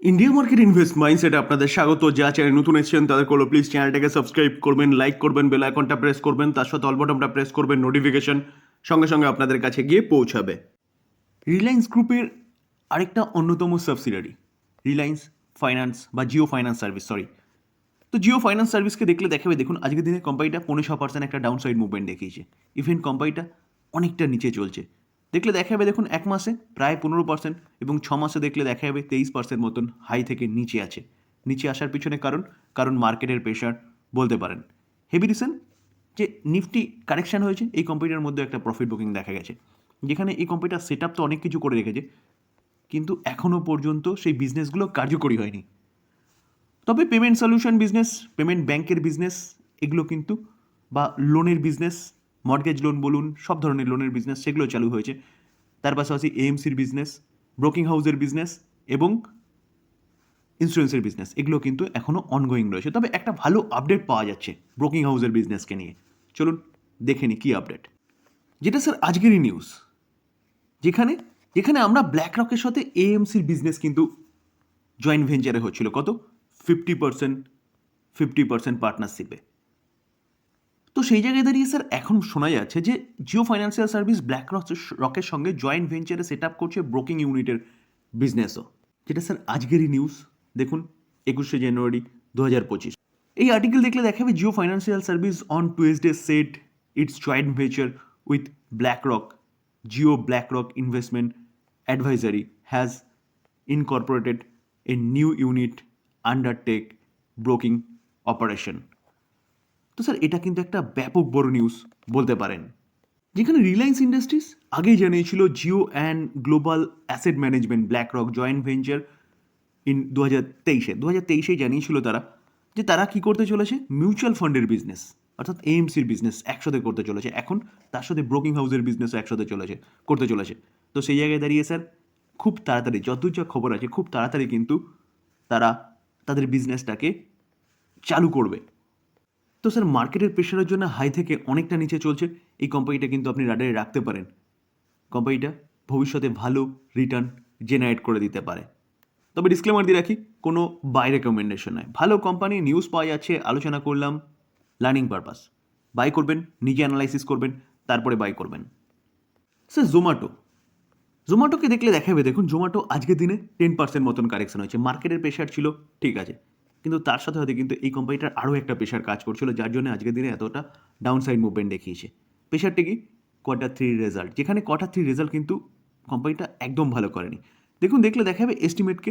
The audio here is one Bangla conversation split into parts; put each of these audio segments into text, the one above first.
ইন্ডিয়া মার্কেট ইনভেস্ট মাইন্ডসেটে আপনাদের স্বাগত। যা চ্যানেল নতুন এসেছেন তাদের করলো প্লিজ চ্যানেলটাকে সাবস্ক্রাইব করবেন, লাইক করবেন, বেল আইকনটা প্রেস করবেন, তার সাথে অল বাটনটা প্রেস করবেন, নোটিফিকেশন সঙ্গে সঙ্গে আপনাদের কাছে গিয়ে পৌঁছাবে। রিলায়েন্স গ্রুপের আরেকটা অন্যতম সাবসিডিয়ারি রিলায়েন্স ফাইন্যান্স বা জিও ফাইন্যান্স সার্ভিস, তো জিও ফাইন্যান্স সার্ভিসকে দেখলে দেখাবে, দেখুন আজকের দিনে কোম্পানিটা 6.5% একটা ডাউন সাইড মুভমেন্ট দেখিয়েছে। ইভেন কোম্পানিটা অনেকটা নিচে চলছে। দেখলে দেখা যাবে, দেখুন এক মাসে প্রায় 15% এবং 6 মাসে দেখলে দেখা যাবে 23% মতন হাই থেকে নিচে আছে। নিচে আসার পিছনে কারণ মার্কেটের প্রেশার বলতে পারেন। হেভি রিসেন্ট যে নিফটি কারেকশন হয়েছে, এই কোম্পানিটার মধ্যে একটা প্রফিট বুকিং দেখা গেছে, যেখানে এই কোম্পানিটা সেট আপ তো অনেক কিছু করে রেখেছে, কিন্তু এখনও পর্যন্ত সেই বিজনেসগুলো কার্যকরী হয়নি। তবে পেমেন্ট সলিউশন বিজনেস, পেমেন্ট ব্যাংকের বিজনেস, এগুলো কিন্তু বা লোনের বিজনেস, মর্টগেজ লোন বলুন, সব ধরনের লোনের বিজনেস সেগুলো চালু হয়েছে। তার পাশাপাশি এএমসির বিজনেস, ব্রোকিং হাউসের বিজনেস এবং ইন্স্যুরেন্সের বিজনেস, এগুলো কিন্তু এখনও অনগোয়িং রয়েছে। তবে একটা ভালো আপডেট পাওয়া যাচ্ছে ব্রোকিং হাউসের বিজনেসকে নিয়ে। চলুন দেখে নিই কী আপডেট, যেটা স্যার আজকেরই নিউজ, যেখানে যেখানে আমরা ব্ল্যাক রকের সাথে এএমসির বিজনেস কিন্তু জয়েন্ট ভেঞ্চারে হচ্ছিল কত 50% পার্টনারশিপে। তো সেই জায়গায় দাঁড়িয়ে স্যার এখন শোনা যাচ্ছে যে জিও ফাইন্যান্সিয়াল সার্ভিস ব্ল্যাক রকের সঙ্গে জয়েন্ট ভেঞ্চারে সেট আপ করছে ব্রোকিং ইউনিটের বিজনেসও, যেটা স্যার আজকেরই নিউজ। দেখুন 21শে জানুয়ারি 2025 এই আর্টিকেল দেখলে দেখাবে, Jio financial service on Tuesday set it's joint venture with black rock, Jio black rock investment advisory has Incorporated a new unit undertake broking operation. তো স্যার এটা কিন্তু একটা ব্যাপক বড় নিউজ বলতে পারেন, যেখানে রিলায়েন্স ইন্ডাস্ট্রিজ আগেই জানিয়েছিল Jio and global asset management black rock joint venture in 2023 জানিয়েছিল তারা যে তারা কি করতে চলেছে, মিউচুয়াল ফান্ডের বিজনেস অর্থাৎ এএমসির বিজনেস একসাথে করতে চলেছে। এখন তার সাথে ব্রোকিং হাউসের বিজনেসও একসাথে করতে চলেছে। তো সেই জায়গায় দাঁড়িয়ে স্যার খুব তাড়াতাড়ি, যতদূর যা খবর আছে, খুব তাড়াতাড়ি কিন্তু তারা তাদের বিজনেসটাকে চালু করবে। তো স্যার মার্কেটের প্রেশারের জন্য হাই থেকে অনেকটা নিচে চলছে এই কোম্পানিটা, কিন্তু আপনি রাডারে রাখতে পারেন। কোম্পানিটা ভবিষ্যতে ভালো রিটার্ন জেনারেট করে দিতে পারে। তবে ডিসক্লেমার দিয়ে রাখি, কোনো বাই রেকমেন্ডেশন নয়। ভালো কোম্পানি নিউজ পাওয়া যাচ্ছে, আলোচনা করলাম, লার্নিং পারপাস। বাই করবেন, নিজে অ্যানালাইসিস করবেন, তারপরে বাই করবেন। স্যার জোম্যাটোকে দেখলে দেখাবে, দেখুন জোম্যাটো আজকের দিনে 10% মতন কারেকশন হয়েছে। মার্কেটের প্রেশার ছিল, ঠিক আছে, কিন্তু তার সাথে হয়তো কিন্তু এই কোম্পানিটার আরও একটা প্রেশার কাজ করছিল, যার জন্য আজকের দিনে এতটা ডাউন সাইড মুভমেন্ট দেখিয়েছে। প্রেশারটা কি, Q3 রেজাল্ট, যেখানে Q3 রেজাল্ট কিন্তু কোম্পানিটা একদম ভালো করেনি। দেখুন দেখলে দেখাবে এস্টিমেটকে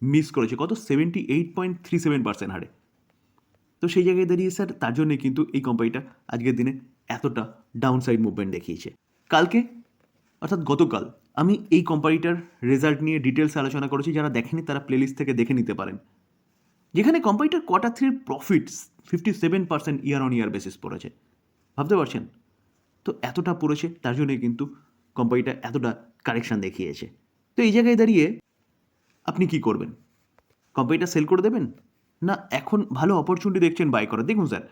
মিস করেছে কত 78.37% হারে। তো সেই জায়গায় দাঁড়িয়ে স্যার তার জন্যই কিন্তু এই কোম্পানিটা আজকের দিনে এতটা ডাউন সাইড মুভমেন্ট দেখিয়েছে। কালকে অর্থাৎ গতকাল আমি এই কোম্পানিটার রেজাল্ট নিয়ে ডিটেলস আলোচনা করেছি, যারা দেখেনি তারা প্লেলিস্ট থেকে দেখে নিতে পারেন, যেখানে কোম্পানিটার Q3 profits 57% year on year basis পড়েছে। ভাবতে পারছেন তো এতটা পড়েছে, তার জন্যই কিন্তু কোম্পানিটা এতটা কারেকশান দেখিয়েছে। তো এই জায়গায় দাঁড়িয়ে আপনি কি করবেন, কোম্পানিটা সেল করে দেবেন, না এখন ভালো অপরচুনিটি দেখছেন বাই করার? দেখুন স্যার,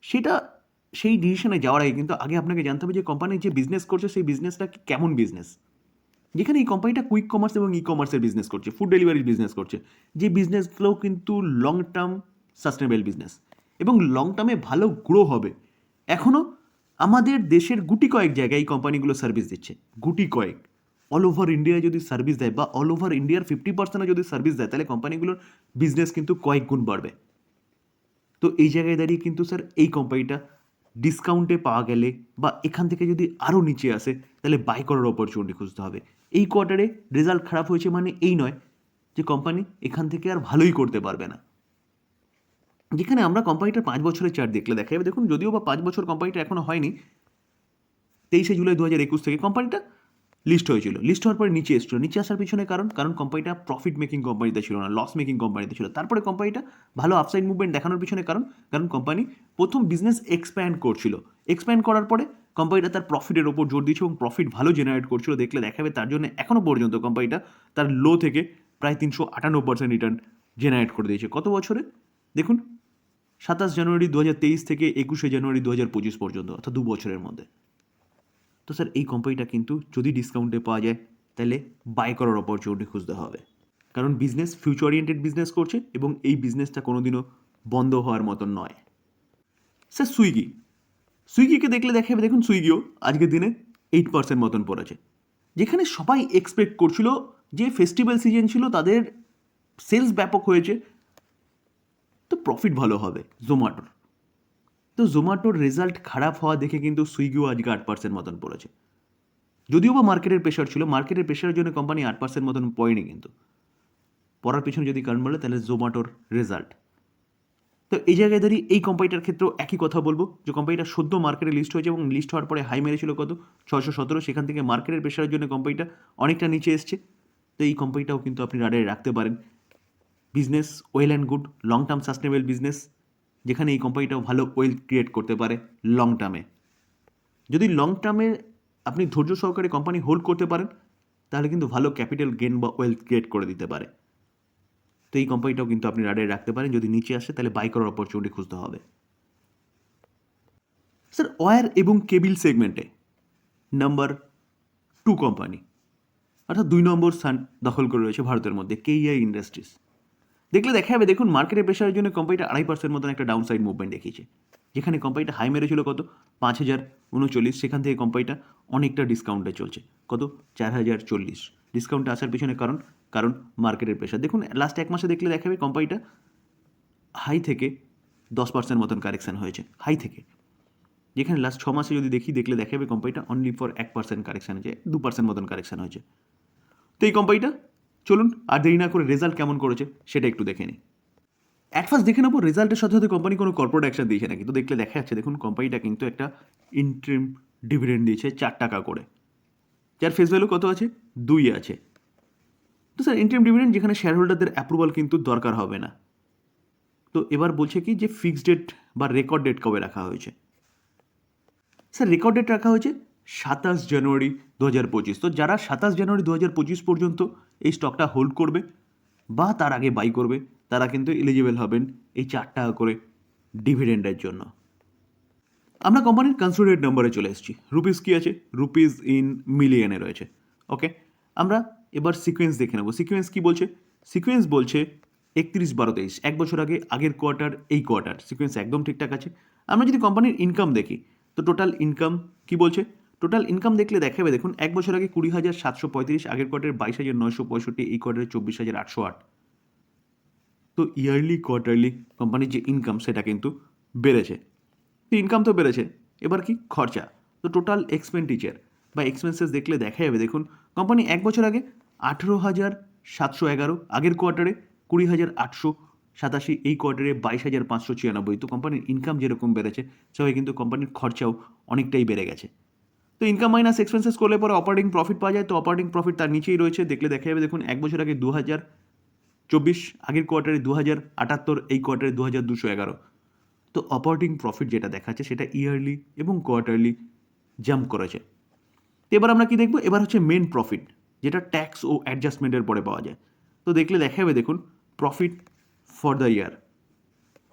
সেটা সেই ডিসিশনে যাওয়ার আগে কিন্তু আগে আপনাকে জানতে হবে যে কোম্পানি যে বিজনেস করছে সেই বিজনেসটা কেমন বিজনেস। যেখানে এই কোম্পানিটা কুইক কমার্স এবং ই কমার্সের বিজনেস করছে, ফুড ডেলিভারির বিজনেস করছে, যে বিজনেসগুলোও কিন্তু লং টার্ম সাস্টেনেবল বিজনেস এবং লং টার্মে ভালো গ্রো হবে। এখনও আমাদের দেশের গুটি কয়েক জায়গায় এই কোম্পানিগুলো সার্ভিস দিচ্ছে, গুটি কয়েক। অল ওভার ইন্ডিয়ায় যদি সার্ভিস দেয় বা অল ওভার ইন্ডিয়ার 50% যদি সার্ভিস দেয়, তাহলে কোম্পানিগুলোর বিজনেস কিন্তু কয়েক গুণ বাড়বে। তো এই জায়গায় দাঁড়িয়ে কিন্তু স্যার এই কোম্পানিটা ডিসকাউন্টে পাওয়া গেলে বা এখান থেকে যদি আরও নিচে আসে, তাহলে বাই করার অপরচুনিটি খুঁজতে হবে। এই কোয়ার্টারে রেজাল্ট খারাপ হয়েছে মানে এই নয় যে কোম্পানি এখান থেকে আর ভালোই করতে পারবে না। যেখানে আমরা কোম্পানিটার 5 বছরের চার্ট দেখলে দেখা যাবে, দেখুন যদিও বা 5 বছর কোম্পানিটা এখনও হয়নি, 23শে জুলাই 2021 থেকে কোম্পানিটা লিস্ট হয়েছিল। লিস্ট হওয়ার পরে নিচে এসেছিল, নিচে আসার পিছনে কারণ কোম্পানিটা প্রফিট মেকিং কোম্পানিতে ছিল না, লস মেকিং কোম্পানিতে ছিল। তারপরে কোম্পানিটা ভালো আপসাইড মুভমেন্ট দেখানোর পিছনে কারণ কোম্পানি প্রথম বিজনেস এক্সপ্যান্ড করছিল। এক্সপ্যান্ড করার পরে কোম্পানিটা তার প্রফিটের ওপর জোর দিয়েছে এবং প্রফিট ভালো জেনারেট করছিল দেখলে দেখাবে। তার জন্য এখনও পর্যন্ত কোম্পানিটা তার লো থেকে প্রায় 358% রিটার্ন জেনারেট করে দিয়েছে। কত বছরে দেখুন, 27 জানুয়ারি 2023 থেকে 21শে জানুয়ারি 2025 পর্যন্ত, অর্থাৎ 2 বছরের মধ্যে। তো স্যার এই কোম্পানিটা কিন্তু যদি ডিসকাউন্টে পাওয়া যায়, তাহলে বাই করার অপরচুনিটি খুঁজতে হবে। কারণ বিজনেস ফিউচার ওরিয়েন্টেড বিজনেস করছে এবং এই বিজনেসটা কোনোদিনও বন্ধ হওয়ার মতন নয়। স্যার সুইগিকে দেখলে দেখা যাবে দেখুন সুইগিও আজকের দিনে 8% মতন পড়েছে, যেখানে সবাই এক্সপেক্ট করছিল যে ফেস্টিভ্যাল সিজন ছিল, তাদের সেলস ব্যাপক হয়েছে, তো প্রফিট ভালো হবে জোম্যাটোর। তো জোম্যাটোর রেজাল্ট খারাপ হওয়া দেখে কিন্তু সুইগিও আজকে 8% মতন পড়েছে। যদিও বা মার্কেটের প্রেশার ছিল, মার্কেটের প্রেশারের জন্য কোম্পানি 8% মতন পড়েনি, কিন্তু পড়ার পিছনে যদি কারণ বলে তাহলে জোম্যাটোর রেজাল্ট। তো এই জায়গায় দাঁড়িয়ে এই কোম্পানিটার ক্ষেত্রেও একই কথা বলবো যে কোম্পানিটা সদ্য মার্কেটে লিস্ট হয়েছে এবং লিস্ট হওয়ার পরে হাই মেরেছিল কত 617, সেখান থেকে মার্কেটের প্রেশারের জন্য কোম্পানিটা অনেকটা নিচে এসছে। তো এই কোম্পানিটাও কিন্তু আপনি রাডারে রাখতে পারেন। Business well and good, long term sustainable business, যেখানে এই কোম্পানিটাও ভালো ওয়েলথ ক্রিয়েট করতে পারে লং টার্মে। যদি লং টার্মে আপনি ধৈর্য সহকারে কোম্পানি হোল্ড করতে পারেন তাহলে কিন্তু ভালো ক্যাপিটাল গেন বা ওয়েলথ ক্রিয়েট করে দিতে পারে। তো এই কোম্পানিটাও কিন্তু আপনি রাডারে রাখতে পারেন। যদি নিচে আসে তাহলে বাই করার অপরচুনিটি খুঁজতে হবে। স্যার ওয়্যার এবং কেবিল সেগমেন্টে নাম্বার 2 কোম্পানি, অর্থাৎ 2 নম্বর স্থান দখল করে রয়েছে ভারতের মধ্যে কেইআই ইন্ডাস্ট্রিজ। দেখলে দেখা যাবে দেখুন মার্কেটের প্রেশারের জন্য কোম্পানিটা 2.5% মতন একটা ডাউন সাইড মুভমেন্ট দেখিয়েছে, যেখানে কোম্পানিটা হাই মেরেছিল কত 5,039, সেখান থেকে কোম্পানিটা অনেকটা ডিসকাউন্টে চলছে কত 4,040। ডিসকাউন্টে আসার পিছনে কারণ মার্কেটের প্রেশার। দেখুন লাস্ট 1 মাসে দেখলে দেখা যাবে কোম্পানিটা হাই থেকে 10% মতন কারেকশান হয়েছে, হাই থেকে, যেখানে লাস্ট 6 মাসে যদি দেখলে দেখা যাবে কোম্পানিটা অনলি ফর 1% কারেকশান হয়েছে, 2% মতন কারেকশান হয়েছে। তো এই কোম্পানিটা চলুন আর দেরি না করে রেজাল্ট কেমন করেছে সেটা একটু দেখে নিই। অ্যাট ফার্স্ট দেখে নেবো রেজাল্টের সাথে সাথে কোম্পানি কোনো কর্পোরেট অ্যাকশন দিয়েছে না, কিন্তু দেখলে দেখা যাচ্ছে দেখুন কোম্পানিটা কিন্তু একটা ইন্টারিম ডিভিডেন্ড দিয়েছে 4 টাকা করে, যার ফেস ভ্যালু কত আছে 2 আছে। তো স্যার ইন্টারিম ডিভিডেন্ড যেখানে শেয়ার হোল্ডারদের অ্যাপ্রুভাল কিন্তু দরকার হবে না। তো এবার বলছে কি যে ফিক্সড ডেট বা রেকর্ড ডেট কবে রাখা হয়েছে। স্যার রেকর্ড ডেট রাখা হয়েছে 27 জানুয়ারি 2025। তো যারা 27 জানুয়ারি 2025 পর্যন্ত এই স্টকটা হোল্ড করবে বা তার আগে বাই করবে তারা কিন্তু এলিজিবল হবেন এই 4 টাকা করে ডিভিডেন্ডের জন্য। আমরা কোম্পানির কনসোলিডেটেড নাম্বারে চলে এসেছি। রুপিস কি আছে, রুপিস ইন মিলিয়নে রয়েছে। ওকে, আমরা এবার সিকোয়েন্স দেখে নেব। সিকোয়েন্স কি বলছে, সিকোয়েন্স বলছে 31/12/23, 1 বছর আগে আগের কোয়ার্টার এই কোয়ার্টার, সিকোয়েন্স একদম ঠিকঠাক আছে। আমরা যদি কোম্পানির ইনকাম দেখি তো টোটাল ইনকাম কি বলছে, টোটাল ইনকাম দেখলে দেখাবে দেখুন 1 বছর আগে 20,735, আগের কোয়ার্টারে 22,965, এই কোয়ার্টারে 24,808। তো ইয়ারলি কোয়ার্টারলি কোম্পানির যে ইনকাম সেটা কিন্তু বেড়েছে। তো ইনকাম তো বেড়েছে, এবার কি খরচা, তো টোটাল এক্সপেন্ডিচার বা এক্সপেন্সেস দেখলে দেখা যাবে দেখুন কোম্পানি 1 বছর আগে 18,711, আগের কোয়ার্টারে 20,887, এই কোয়ার্টারে 22,596। তো কোম্পানির ইনকাম যেরকম বেড়েছে সবাই কিন্তু কোম্পানির খরচাও অনেকটাই বেড়ে গেছে। তো ইনকাম মাইনাস এক্সপেন্সেস করলে পরে অপারেটিং প্রফিট পাওয়া যায়। তো অপারেটিং প্রফিট তার নিচেই রয়েছে, দেখলে দেখা যাবে দেখুন 1 বছর আগে 2,024, আগের কোয়ার্টারে 2,078, এই কোয়ার্টারে 2,211। তো অপারেটিং প্রফিট যেটা দেখাচ্ছে সেটা ইয়ারলি এবং কোয়ার্টারলি জাম্প করেছে। তো এবার আমরা কি দেখব, এবার হচ্ছে মেন প্রফিট যেটা ট্যাক্স ও অ্যাডজাস্টমেন্টের পরে পাওয়া যায়। তো দেখলে দেখা যাবে দেখুন প্রফিট ফর দ্য ইয়ার।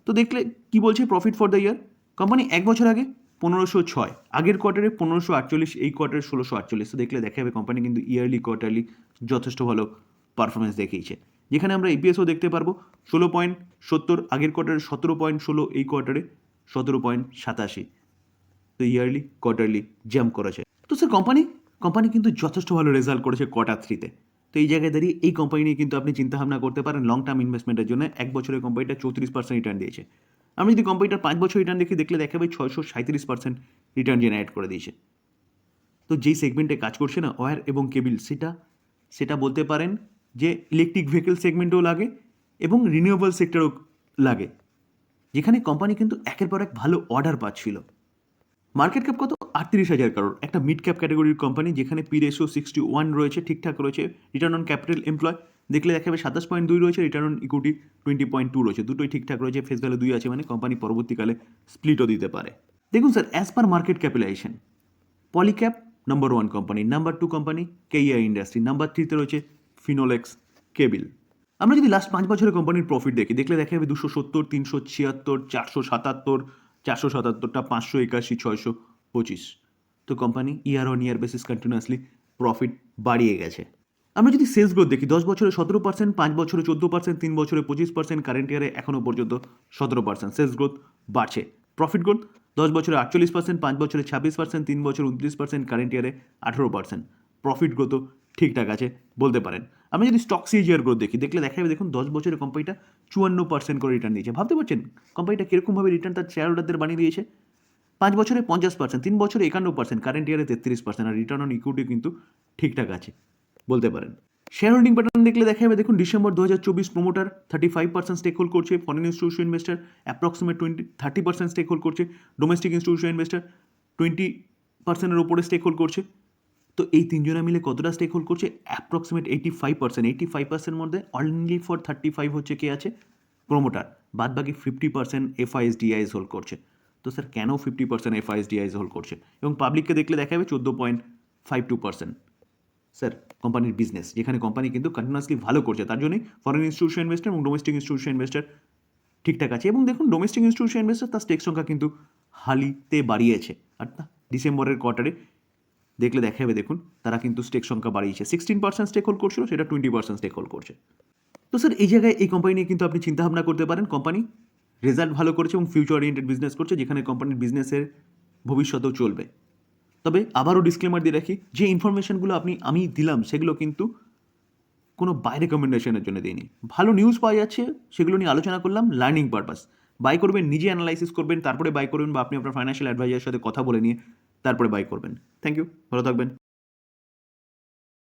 তো দেখলে কি বলছে profit for the year, company 1 বছর আগে 1,506, আগের কোয়ার্টারে 1,548, এই কোয়ার্টারে 1,648। তো দেখলে দেখা যাবে কোম্পানি কিন্তু ইয়ারলি কোয়ার্টারলি যথেষ্ট ভালো পারফরমেন্স দেখিয়েছে, যেখানে আমরা ইপিএসও দেখতে পারবো 16.70, আগের কোয়ার্টারে 17.16, এই কোয়ার্টারে 17.87। তো ইয়ারলি কোয়ার্টারলি জাম্প করেছে। তো স্যার কোম্পানি কিন্তু যথেষ্ট ভালো রেজাল্ট করেছে Q3-তে। তো এই জায়গায় দাঁড়িয়ে এই কোম্পানি নিয়ে কিন্তু আপনি চিন্তাভাবনা করতে পারেন লং টার্ম ইনভেস্টমেন্টের জন্য। 1 বছরে কোম্পানিটা 34% রিটার্ন দিয়েছে। আমি যদি কোম্পানিটার 5 বছর রিটার্ন দেখি দেখলে দেখাবে 637% রিটার্ন জেনারেট করে দিয়েছে। তো যেই সেগমেন্টে কাজ করছে না ওয়্যার এবং কেবিল, সেটা বলতে পারেন যে ইলেকট্রিক ভেহিকেল সেগমেন্টেও লাগে এবং রিনিউয়েবল সেক্টরেও লাগে, যেখানে কোম্পানি কিন্তু একের পর এক ভালো অর্ডার পাচ্ছিল। মার্কেট ক্যাপ কত 38,000 crore, একটা মিড ক্যাপ ক্যাটাগরির কোম্পানি, যেখানে পি রেশিও 61 রয়েছে, ঠিকঠাক রয়েছে। রিটার্ন অন ক্যাপিটাল এমপ্লয় দেখলে দেখাবে 27.2 রয়েছে, রিটার্ন অন ইকুইটি 20.2 রয়েছে, দুটোই ঠিকঠাক রয়েছে। ফেস ভ্যালু 2 আছে, মানে কোম্পানি পরবর্তীকালে স্প্লিটও দিতে পারে। দেখুন sir as per market capitalisation Polycab number 1 company, number 2 company KEI industry, number 3-তে রয়েছে ফিনোলেক্স কেবিল। আমরা যদি লাস্ট 5 বছরের কোম্পানির প্রফিট দেখি দেখলে দেখা যাবে 270, 376, 477, 477টা 581, 625। তো company year on year basis continuously profit বাড়িয়ে গেছে। আমরা যদি সেলস গ্রোথ দেখি 10 বছরে 17%, 5 বছরে 14%, 3 বছরে 25%, কারেন্ট ইয়ারে এখনও পর্যন্ত 17% সেলস গ্রোথ বাড়ছে। প্রফিট গ্রোথ 10 বছরে 48%, 5 বছরে 26%, 3 বছরে 29%, কারেন্ট ইয়ারে 18%। প্রফিট গ্রোথও ঠিকঠাক আছে বলতে পারেন। আমরা যদি স্টক সিজিআর গ্রোথ দেখলে দেখা যাবে দেখুন 10 বছরে কোম্পানিটা 54% করে রিটার্ন দিয়েছে। ভাবতে পারছেন কোম্পানিটা কীরকমভাবে রিটার্ন তার শেয়ার হোল্ডারদের বানিয়ে দিয়েছে? 5 বছরে 50%, 3 বছরে 51%, কারেন্ট ইয়ারে 33%, আর রিটার্ন অন ইকুইটি কিন্তু ঠিকঠাক আছে বলতে পারেন। শেয়ার হোল্ডিং প্যাটার্ন দেখলে দেখা যাবে দেখুন ডিসেম্বর 2024 প্রোমোটার 35% স্টেক হোল্ড করছে, foreign institution investor approximate 30% stake hold করছে, ডোমেস্টিক ইনস্টিটিউশন ইনভেস্টার 20%-এর উপরে স্টেক হোল্ড করছে। তো এই তিনজনে মিলে কতটা স্টেক হোল্ড করছে? অ্যাপ্রক্সিমেট 85%। মধ্যে অনলি ফর 35 হচ্ছে কে আছে? প্রোমোটার। বাদ বাকি 50% এফআইএস-ডিআইএস হোল্ড করছে। তো স্যার কেন 50% এফআইএস-ডিআইএস হোল্ড করছে? এবং পাবলিককে দেখলে দেখা যাবে 14.52%। স্যার কোম্পানির বিজনেস যেখানে কোম্পানি কিন্তু কন্টিনিউয়াসলি ভালো করছে, তার জন্যই ফরেন ইনস্টিটিউশন ইনভেস্টার এবং ডোমেস্টিক ইনস্টিটিউশন ইনভেস্টার ঠিকঠাক আছে। এবং দেখুন ডোমেস্টিক ইনস্টিটিউশন ইনভেস্টার তার স্টেক সংখ্যা কিন্তু হালিতে বাড়িয়েছে। অর্থাৎ ডিসেম্বরের কোয়ার্টারে দেখলে দেখা যাবে দেখুন তারা কিন্তু স্টেক সংখ্যা বাড়িয়েছে। 16% স্টেক হোল্ড করছিল, সেটা 20% স্টেক হোল্ড করছে। তো স্যার এই জায়গায় এই কোম্পানি নিয়ে কিন্তু আপনি চিন্তাভাবনা করতে পারেন। কোম্পানি রেজাল্ট ভালো করেছে এবং ফিউচার ওরিয়েন্টেড বিজনেস করছে, যেখানে কোম্পানির বিজনেসের ভবিষ্যতেও চলবে। তবে আবারও ডিসক্লেমার দিয়ে রাখি, যে ইনফরমেশনগুলো আমি দিলাম সেগুলো কিন্তু কোনো বাই রেকমেন্ডেশনের জন্য দিইনি। ভালো নিউজ পাওয়া যাচ্ছে, সেগুলো নিয়ে আলোচনা করলাম লার্নিং পারপাস। বাই করবেন, নিজে অ্যানালাইসিস করবেন, তারপরে বাই করবেন, বা আপনি আপনার ফাইন্যান্সিয়াল অ্যাডভাইজারের সাথে কথা বলে নিয়ে তারপরে বাই করবেন। থ্যাংক ইউ, ভালো থাকবেন।